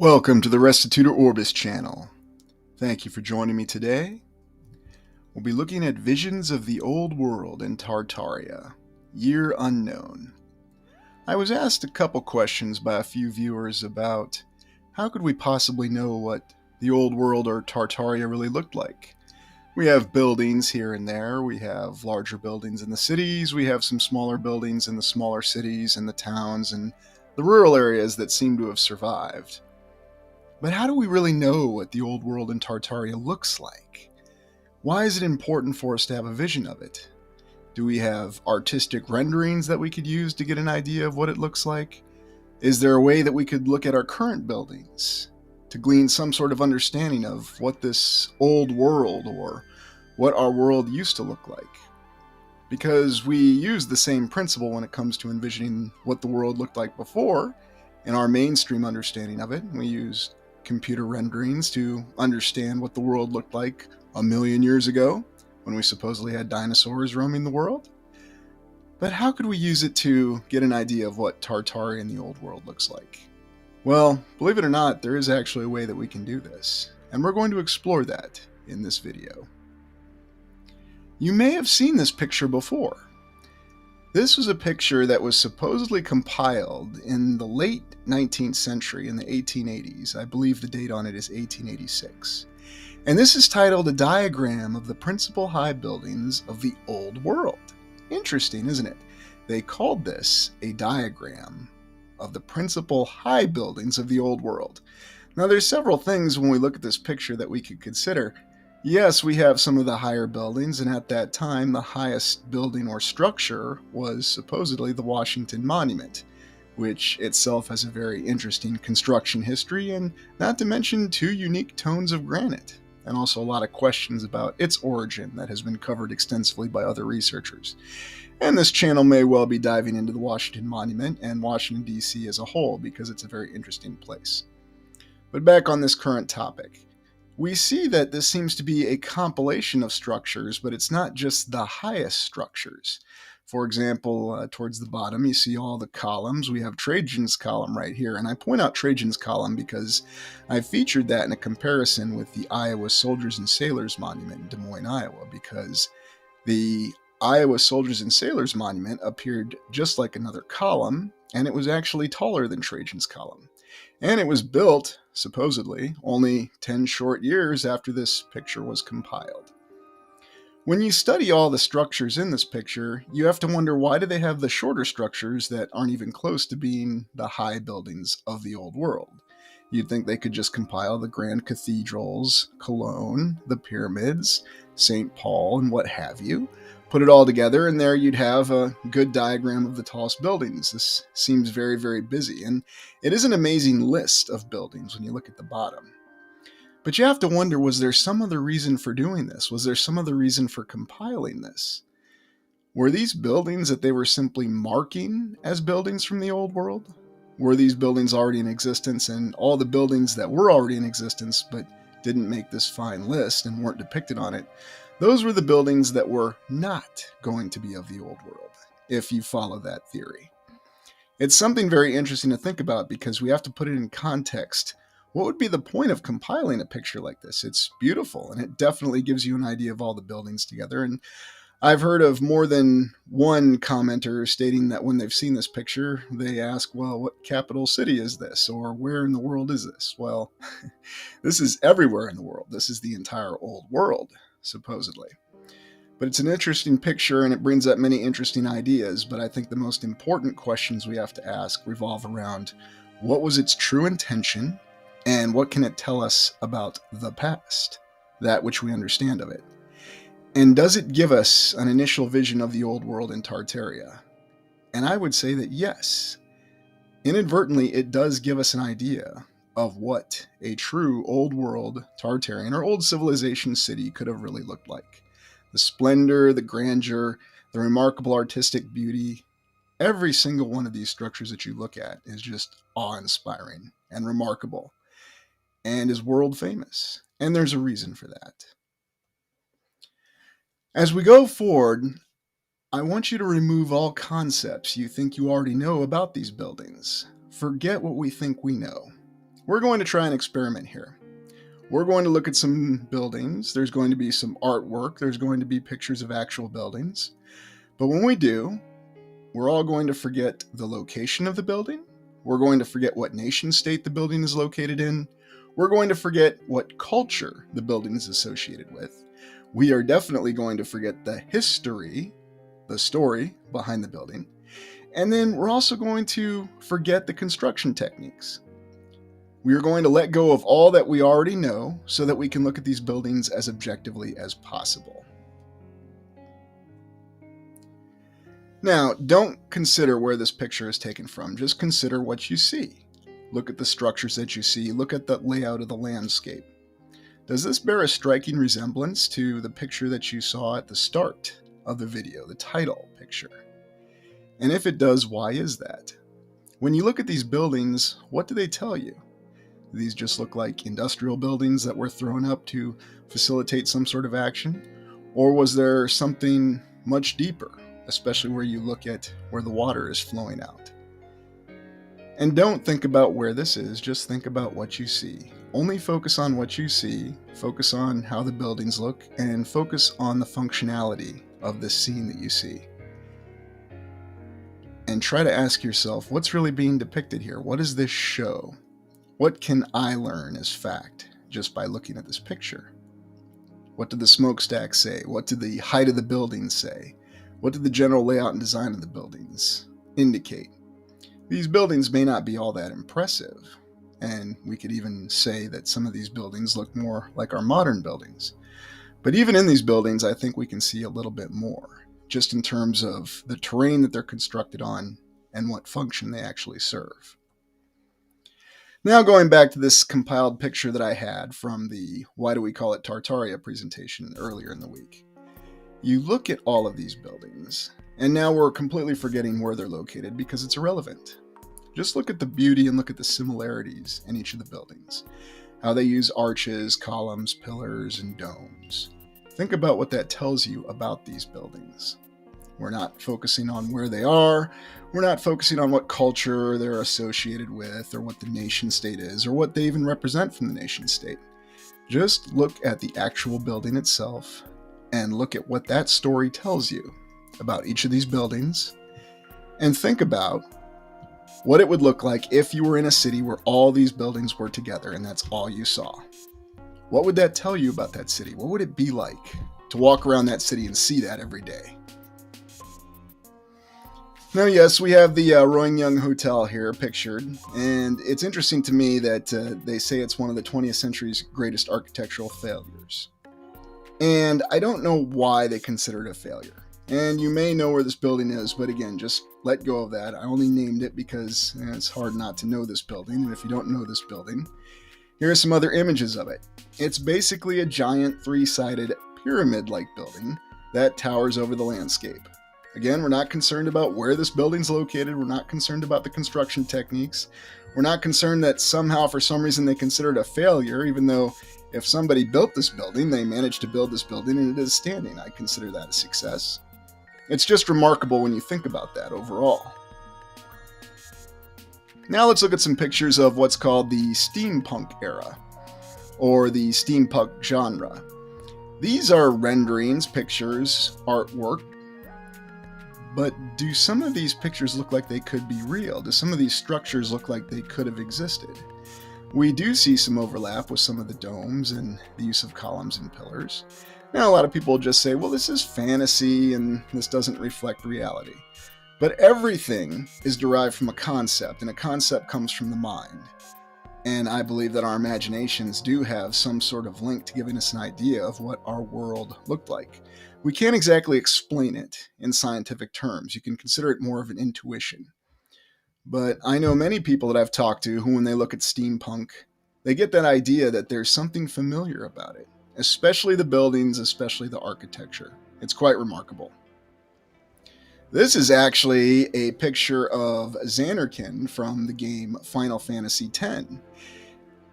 Welcome to the Restitutor Orbis channel. Thank you for joining me today. We'll be looking at Visions of the Old World and Tartaria, Year Unknown. I was asked a couple questions by a few viewers about how could we possibly know what the Old World or Tartaria really looked like. We have buildings here and there, we have larger buildings in the cities, we have some smaller buildings in the smaller cities and the towns and the rural areas that seem to have survived. But how do we really know what the Old World in Tartaria looks like? Why is it important for us to have a vision of it? Do we have artistic renderings that we could use to get an idea of what it looks like? Is there a way that we could look at our current buildings to glean some sort of understanding of what this old world or what our world used to look like? Because we use the same principle when it comes to envisioning what the world looked like before in our mainstream understanding of it. We use computer renderings to understand what the world looked like a million years ago when we supposedly had dinosaurs roaming the world. But how could we use it to get an idea of what Tartaria in the old world looks like? Well, believe it or not, there is actually a way that we can do this, and we're going to explore that in this video. You may have seen this picture before. This was a picture that was supposedly compiled in the late 19th century, in the 1880s. I believe the date on it is 1886. And this is titled A Diagram of the Principal High Buildings of the Old World. Interesting, isn't it? They called this a diagram of the principal high buildings of the Old World. Now, there's several things when we look at this picture that we could consider. Yes, we have some of the higher buildings, and at that time, the highest building or structure was supposedly the Washington Monument, which itself has a very interesting construction history, and not to mention two unique tones of granite, and also a lot of questions about its origin that has been covered extensively by other researchers. And this channel may well be diving into the Washington Monument and Washington, D.C. as a whole, because it's a very interesting place. But back on this current topic. We see that this seems to be a compilation of structures, but it's not just the highest structures. For example, towards the bottom, you see all the columns. We have Trajan's column right here, and I point out Trajan's column because I featured that in a comparison with the Iowa Soldiers and Sailors Monument in Des Moines, Iowa, because the Iowa Soldiers and Sailors Monument appeared just like another column, and it was actually taller than Trajan's column. And it was built, supposedly, only 10 short years after this picture was compiled. When you study all the structures in this picture, you have to wonder, why do they have the shorter structures that aren't even close to being the high buildings of the old world? You'd think they could just compile the grand cathedrals, Cologne, the pyramids, St. Paul, and what have you. Put it all together, and there you'd have a good diagram of the tallest buildings. This seems very, very busy, and it is an amazing list of buildings when you look at the bottom. But you have to wonder, was there some other reason for doing this? Was there some other reason for compiling this? Were these buildings that they were simply marking as buildings from the old world? Were these buildings already in existence, and all the buildings that were already in existence but didn't make this fine list and weren't depicted on it, those were the buildings that were not going to be of the old world, if you follow that theory? It's something very interesting to think about, because we have to put it in context. What would be the point of compiling a picture like this? It's beautiful, and it definitely gives you an idea of all the buildings together. And I've heard of more than one commenter stating that when they've seen this picture, they ask, well, what capital city is this? Or where in the world is this? Well, this is everywhere in the world. This is the entire old world, supposedly. But it's an interesting picture, and it brings up many interesting ideas. But I think the most important questions we have to ask revolve around, what was its true intention, and what can it tell us about the past, that which we understand of it? And does it give us an initial vision of the old world in Tartaria? And I would say that yes. Inadvertently, it does give us an idea of what a true old world Tartarian or old civilization city could have really looked like. The splendor, the grandeur, the remarkable artistic beauty, every single one of these structures that you look at is just awe-inspiring and remarkable and is world famous. And there's a reason for that. As we go forward, I want you to remove all concepts you think you already know about these buildings. Forget what we think we know. We're going to try an experiment here. We're going to look at some buildings. There's going to be some artwork. There's going to be pictures of actual buildings. But when we do, we're all going to forget the location of the building. We're going to forget what nation state the building is located in. We're going to forget what culture the building is associated with. We are definitely going to forget the history, the story behind the building. And then we're also going to forget the construction techniques. We are going to let go of all that we already know so that we can look at these buildings as objectively as possible. Now, don't consider where this picture is taken from. Just consider what you see. Look at the structures that you see. Look at the layout of the landscape. Does this bear a striking resemblance to the picture that you saw at the start of the video, the title picture? And if it does, why is that? When you look at these buildings, what do they tell you? Do these just look like industrial buildings that were thrown up to facilitate some sort of action? Or was there something much deeper, especially where you look at where the water is flowing out? And don't think about where this is, just think about what you see. Only focus on what you see, focus on how the buildings look, and focus on the functionality of this scene that you see. And try to ask yourself, what's really being depicted here? What does this show? What can I learn as fact just by looking at this picture? What did the smokestack say? What did the height of the buildings say? What did the general layout and design of the buildings indicate? These buildings may not be all that impressive, and we could even say that some of these buildings look more like our modern buildings. But even in these buildings, I think we can see a little bit more, just in terms of the terrain that they're constructed on and what function they actually serve. Now going back to this compiled picture that I had from the Why Do We Call It Tartaria presentation earlier in the week. You look at all of these buildings, and now we're completely forgetting where they're located because it's irrelevant. Just look at the beauty and look at the similarities in each of the buildings. How they use arches, columns, pillars, and domes. Think about what that tells you about these buildings. We're not focusing on where they are. We're not focusing on what culture they're associated with, or what the nation state is, or what they even represent from the nation state. Just look at the actual building itself and look at what that story tells you about each of these buildings, and think about what it would look like if you were in a city where all these buildings were together and that's all you saw. What would that tell you about that city? What would it be like to walk around that city and see that every day? Now, yes, we have the Royang Hotel here pictured, and it's interesting to me that they say it's one of the 20th century's greatest architectural failures. And I don't know why they consider it a failure. And you may know where this building is, but again, just let go of that. I only named it because it's hard not to know this building, and if you don't know this building, here are some other images of it. It's basically a giant three-sided pyramid-like building that towers over the landscape. Again, we're not concerned about where this building's located. We're not concerned about the construction techniques. We're not concerned that somehow, for some reason, they consider it a failure, even though if somebody built this building, they managed to build this building and it is standing. I consider that a success. It's just remarkable when you think about that overall. Now let's look at some pictures of what's called the steampunk era, or the steampunk genre. These are renderings, pictures, artwork. But do some of these pictures look like they could be real? Do some of these structures look like they could have existed? We do see some overlap with some of the domes and the use of columns and pillars. Now, a lot of people just say, well, this is fantasy and this doesn't reflect reality. But everything is derived from a concept, and a concept comes from the mind. And I believe that our imaginations do have some sort of link to giving us an idea of what our world looked like. We can't exactly explain it in scientific terms. You can consider it more of an intuition. But I know many people that I've talked to who, when they look at steampunk, they get that idea that there's something familiar about it, especially the buildings, especially the architecture. It's quite remarkable. This is actually a picture of Xanarkin from the game Final Fantasy X.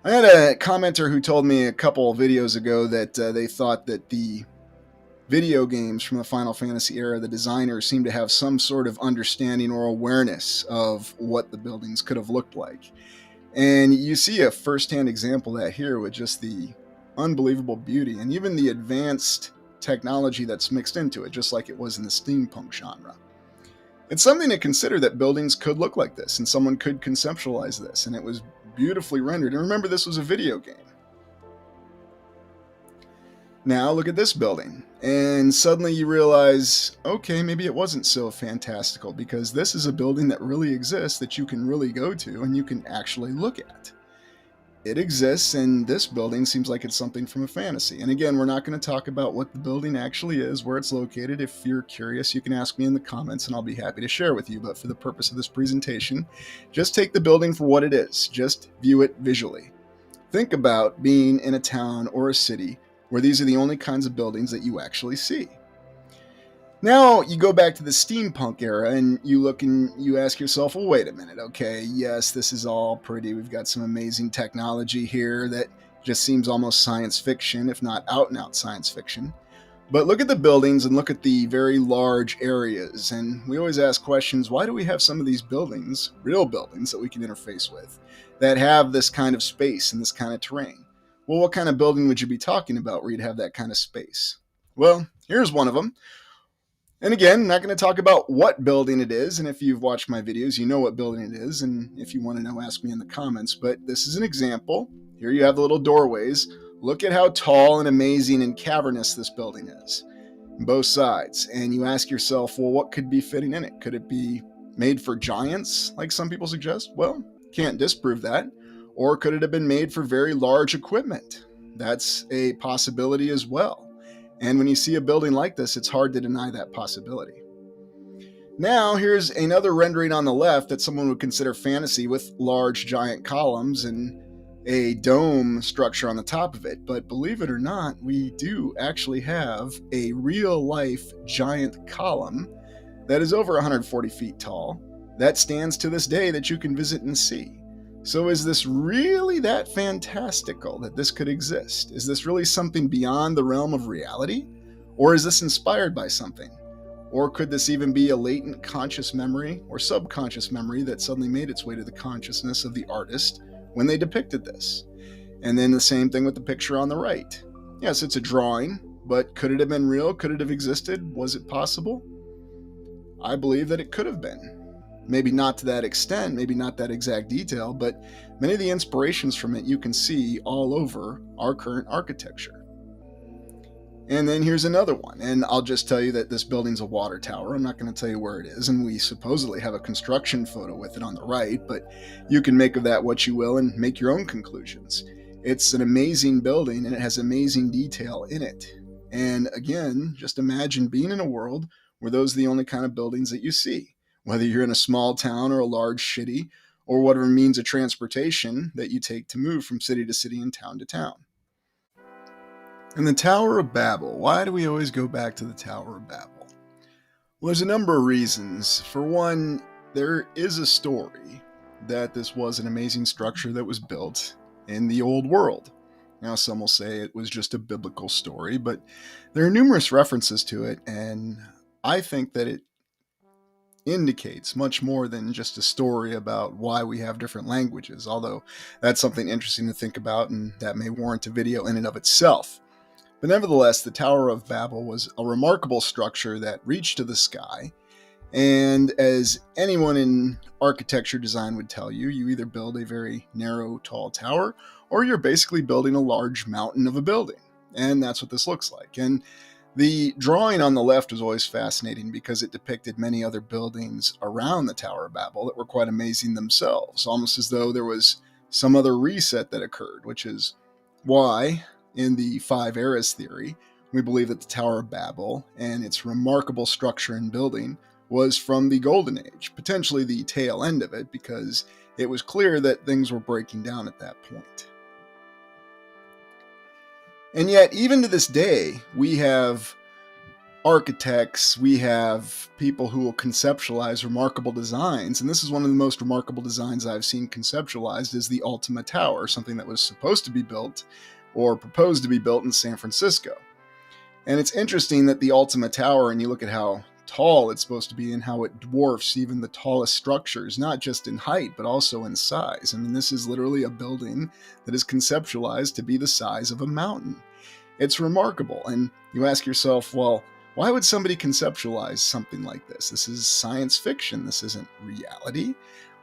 I had a commenter who told me a couple of videos ago that they thought that the video games from the Final Fantasy era, the designers seemed to have some sort of understanding or awareness of what the buildings could have looked like. And you see a firsthand example of that here with just the unbelievable beauty and even the advanced technology that's mixed into it, just like it was in the steampunk genre. It's something to consider that buildings could look like this and someone could conceptualize this, and it was beautifully rendered. And remember, this was a video game. Now look at this building, and suddenly you realize, okay, maybe it wasn't so fantastical, because this is a building that really exists that you can really go to and you can actually look at. It exists, and this building seems like it's something from a fantasy. And again, we're not going to talk about what the building actually is, where it's located. If you're curious, you can ask me in the comments and I'll be happy to share with you. But for the purpose of this presentation, just take the building for what it is. Just view it visually. Think about being in a town or a city where these are the only kinds of buildings that you actually see. Now you go back to the steampunk era and you look and you ask yourself, well, wait a minute, okay, yes, this is all pretty. We've got some amazing technology here that just seems almost science fiction, if not out and out science fiction. But look at the buildings and look at the very large areas. And we always ask questions, why do we have some of these buildings, real buildings that we can interface with, that have this kind of space and this kind of terrain? Well, what kind of building would you be talking about where you'd have that kind of space? Well, here's one of them. And again, not going to talk about what building it is, and if you've watched my videos, you know what building it is, and if you want to know, ask me in the comments, but this is an example. Here you have the little doorways. Look at how tall and amazing and cavernous this building is, on both sides, and you ask yourself, well, what could be fitting in it? Could it be made for giants, like some people suggest? Well, can't disprove that. Or could it have been made for very large equipment? That's a possibility as well. And when you see a building like this, it's hard to deny that possibility. Now, here's another rendering on the left that someone would consider fantasy with large giant columns and a dome structure on the top of it. But believe it or not, we do actually have a real life giant column that is over 140 feet tall that stands to this day that you can visit and see. So is this really that fantastical that this could exist? Is this really something beyond the realm of reality? Or is this inspired by something? Or could this even be a latent conscious memory or subconscious memory that suddenly made its way to the consciousness of the artist when they depicted this? And then the same thing with the picture on the right. Yes, it's a drawing, but could it have been real? Could it have existed? Was it possible? I believe that it could have been. Maybe not to that extent, maybe not that exact detail, but many of the inspirations from it you can see all over our current architecture. And then here's another one, and I'll just tell you that this building's a water tower. I'm not going to tell you where it is, and we supposedly have a construction photo with it on the right, but you can make of that what you will and make your own conclusions. It's an amazing building, and it has amazing detail in it. And again, just imagine being in a world where those are the only kind of buildings that you see. Whether you're in a small town or a large city, or whatever means of transportation that you take to move from city to city and town to town. And the Tower of Babel. Why do we always go back to the Tower of Babel? Well, there's a number of reasons. For one, there is a story that this was an amazing structure that was built in the Old World. Now, some will say it was just a biblical story, but there are numerous references to it, and I think that it indicates much more than just a story about why we have different languages, although that's something interesting to think about, and that may warrant a video in and of itself. But nevertheless, the Tower of Babel was a remarkable structure that reached to the sky, and as anyone in architecture design would tell you, you either build a very narrow, tall tower, or you're basically building a large mountain of a building. And that's what this looks like. And the drawing on the left was always fascinating because it depicted many other buildings around the Tower of Babel that were quite amazing themselves, almost as though there was some other reset that occurred, which is why, in the Five Eras theory, we believe that the Tower of Babel and its remarkable structure and building was from the Golden Age, potentially the tail end of it, because it was clear that things were breaking down at that point. And yet, even to this day, we have architects, we have people who will conceptualize remarkable designs, and this is one of the most remarkable designs I've seen conceptualized is the Ultima Tower, something that was supposed to be built or proposed to be built in San Francisco. And it's interesting that the Ultima Tower, and you look at how tall it's supposed to be and how it dwarfs even the tallest structures, not just in height, but also in size. I mean, this is literally a building that is conceptualized to be the size of a mountain. It's remarkable. And you ask yourself, well, why would somebody conceptualize something like this? This is science fiction. This isn't reality.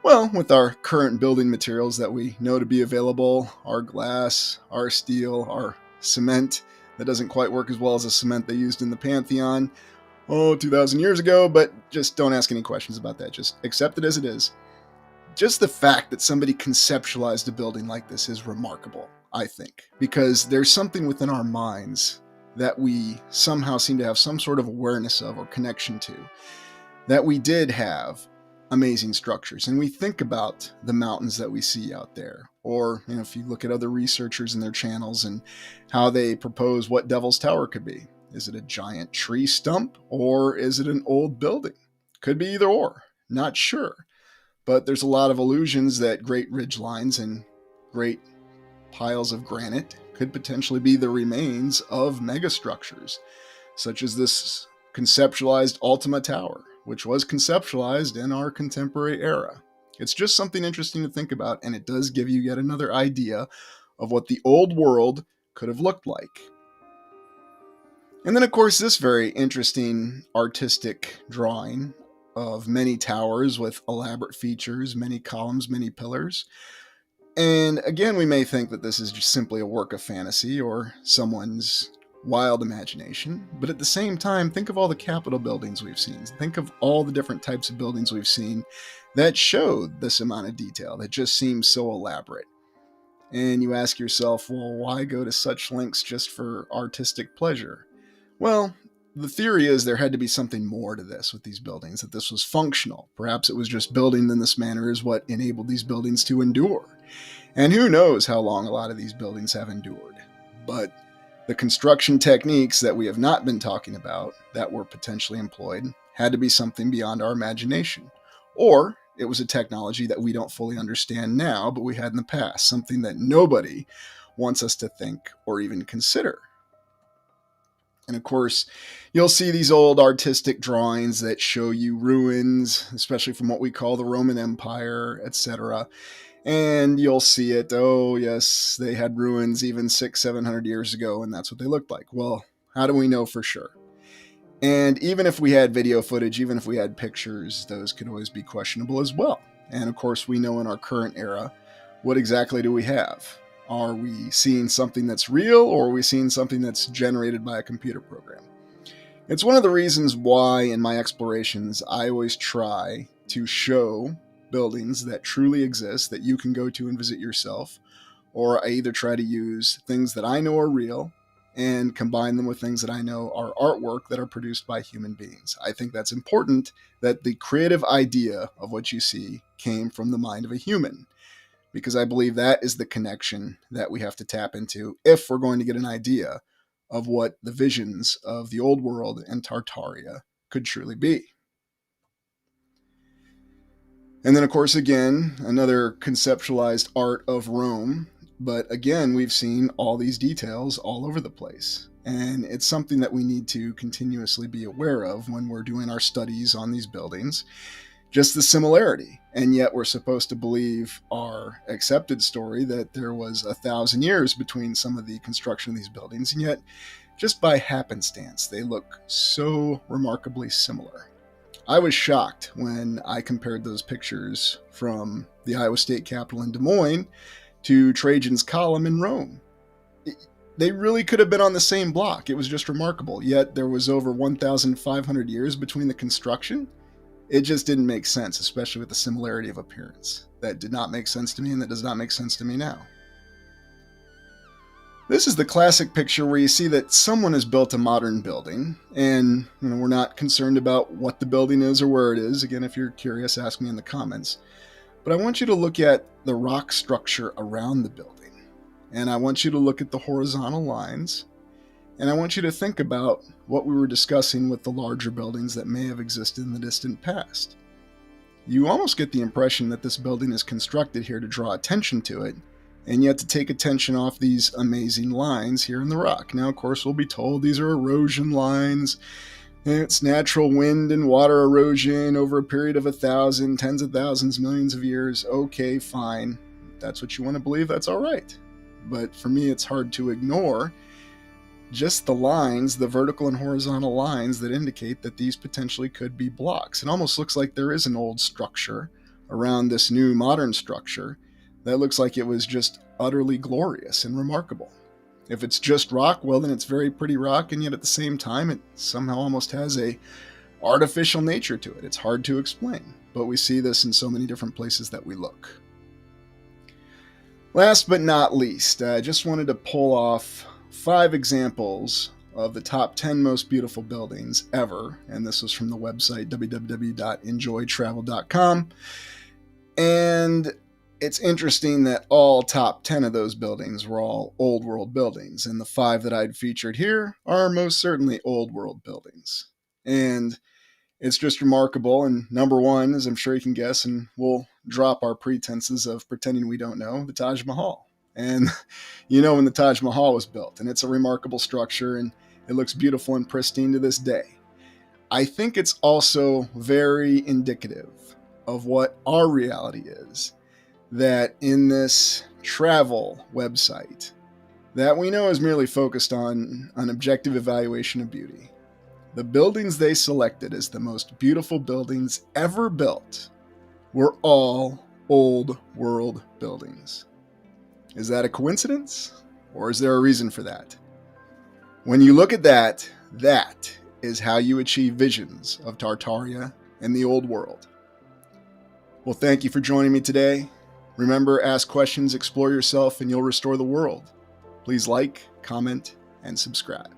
Well, with our current building materials that we know to be available, our glass, our steel, our cement, that doesn't quite work as well as the cement they used in the Pantheon, 2,000 years ago, but just don't ask any questions about that. Just accept it as it is. Just the fact that somebody conceptualized a building like this is remarkable, I think, because there's something within our minds that we somehow seem to have some sort of awareness of or connection to, that we did have amazing structures. And we think about the mountains that we see out there, or if you look at other researchers and their channels and how they propose what Devil's Tower could be. Is it a giant tree stump, or is it an old building? Could be either or, not sure. But there's a lot of illusions that great ridge lines and great piles of granite could potentially be the remains of megastructures, such as this conceptualized Ultima Tower, which was conceptualized in our contemporary era. It's just something interesting to think about, and it does give you yet another idea of what the old world could have looked like. And then, of course, this very interesting artistic drawing of many towers with elaborate features, many columns, many pillars. And again, we may think that this is just simply a work of fantasy or someone's wild imagination, but at the same time, think of all the Capitol buildings we've seen. Think of all the different types of buildings we've seen that show this amount of detail, that just seems so elaborate. And you ask yourself, well, why go to such lengths just for artistic pleasure? Well, the theory is there had to be something more to this with these buildings, that this was functional. Perhaps it was just building in this manner is what enabled these buildings to endure. And who knows how long a lot of these buildings have endured. But the construction techniques that we have not been talking about that were potentially employed had to be something beyond our imagination. Or it was a technology that we don't fully understand now, but we had in the past, something that nobody wants us to think or even consider. And of course, you'll see these old artistic drawings that show you ruins, especially from what we call the Roman Empire, etc. And you'll see it, oh yes, they had ruins even 600-700 years ago, and that's what they looked like. Well, how do we know for sure? And even if we had video footage, even if we had pictures, those could always be questionable as well. And of course, we know in our current era, what exactly do we have? Are we seeing something that's real, or are we seeing something that's generated by a computer program? It's one of the reasons why in my explorations, I always try to show buildings that truly exist, that you can go to and visit yourself, or I either try to use things that I know are real and combine them with things that I know are artwork that are produced by human beings. I think that's important, that the creative idea of what you see came from the mind of a human, because I believe that is the connection that we have to tap into if we're going to get an idea of what the visions of the Old World and Tartaria could truly be. And then, of course, again, another conceptualized art of Rome. But again, we've seen all these details all over the place. And it's something that we need to continuously be aware of when we're doing our studies on these buildings. Just the similarity. And yet we're supposed to believe our accepted story that there was 1,000 years between some of the construction of these buildings. And yet, just by happenstance, they look so remarkably similar. I was shocked when I compared those pictures from the Iowa State Capitol in Des Moines to Trajan's Column in Rome. They really could have been on the same block. It was just remarkable. Yet there was over 1,500 years between the construction. It just didn't make sense, especially with the similarity of appearance. That did not make sense to me, and that does not make sense to me now. This is the classic picture where you see that someone has built a modern building, and we're not concerned about what the building is or where it is. Again, if you're curious, ask me in the comments. But I want you to look at the rock structure around the building, and I want you to look at the horizontal lines, and I want you to think about what we were discussing with the larger buildings that may have existed in the distant past. You almost get the impression that this building is constructed here to draw attention to it, and yet to take attention off these amazing lines here in the rock. Now, of course, we'll be told these are erosion lines, It's natural wind and water erosion over a period of 1,000, tens of thousands, millions of years. Okay, fine. If that's what you want to believe, that's all right. But for me, it's hard to ignore just the lines, the vertical and horizontal lines that indicate that these potentially could be blocks. It almost looks like there is an old structure around this new modern structure that looks like it was just utterly glorious and remarkable. If it's just rock, well, then it's very pretty rock, and yet at the same time, it somehow almost has a artificial nature to it. It's hard to explain, but we see this in so many different places that we look. Last but not least, I just wanted to pull off 5 examples of the top 10 most beautiful buildings ever, and this was from the website www.enjoytravel.com. And it's interesting that all top 10 of those buildings were all Old World buildings, and the 5 that I'd featured here are most certainly Old World buildings. And it's just remarkable. And number 1, as I'm sure you can guess, and we'll drop our pretenses of pretending we don't know, the Taj Mahal. And you know when the Taj Mahal was built, and it's a remarkable structure, and it looks beautiful and pristine to this day. I think it's also very indicative of what our reality is, that in this travel website that we know is merely focused on an objective evaluation of beauty, the buildings they selected as the most beautiful buildings ever built were all Old World buildings. Is that a coincidence? Or is there a reason for that? When you look at that, that is how you achieve visions of Tartaria and the Old World. Well, thank you for joining me today. Remember, ask questions, explore yourself, and you'll restore the world. Please like, comment, and subscribe.